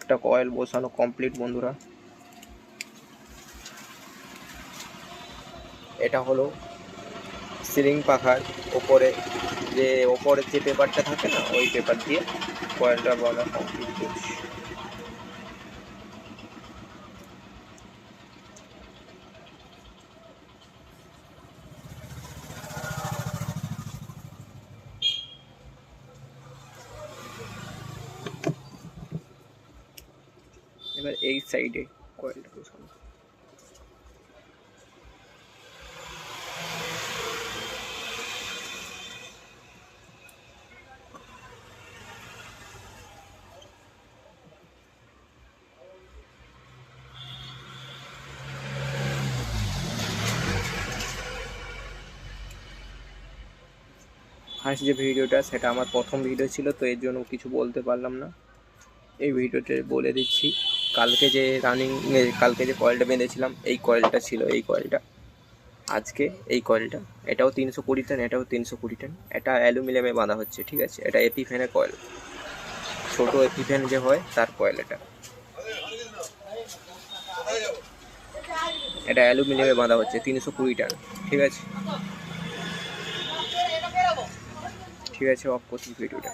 একটা কয়েল বসানো কমপ্লিট বন্ধুরা। এটা হলো সিলিং পাখার ওপরে যে পেপারটা থাকে না, ওই পেপার দিয়ে কয়েলটা বাঁধা কমপ্লিট করছি। এবার এই সাইডে কয়েলটা বসানো। ফার্স্ট যে ভিডিওটা সেটা আমার প্রথম ভিডিও ছিল, তো এর জন্য কিছু বলতে পারলাম না। এই ভিডিওতে বলে দিচ্ছি, কালকে যে কয়েলটা বেঁধেছিলাম এই কয়েলটা ছিল, এই কয়েলটা আজকে এই কয়েলটা, এটাও 320 টান, এটাও 320 টান। এটা অ্যালুমিনিয়ামে বাঁধা হচ্ছে, ঠিক আছে। এটা এপি ফ্যানের কয়েল, ছোটো এপি ফ্যান যে হয় তার কয়েল। এটা অ্যালুমিনিয়ামে বাঁধা হচ্ছে 320 টান, ঠিক আছে। ঠিক আছে, অফ করছি ভিডিওটা।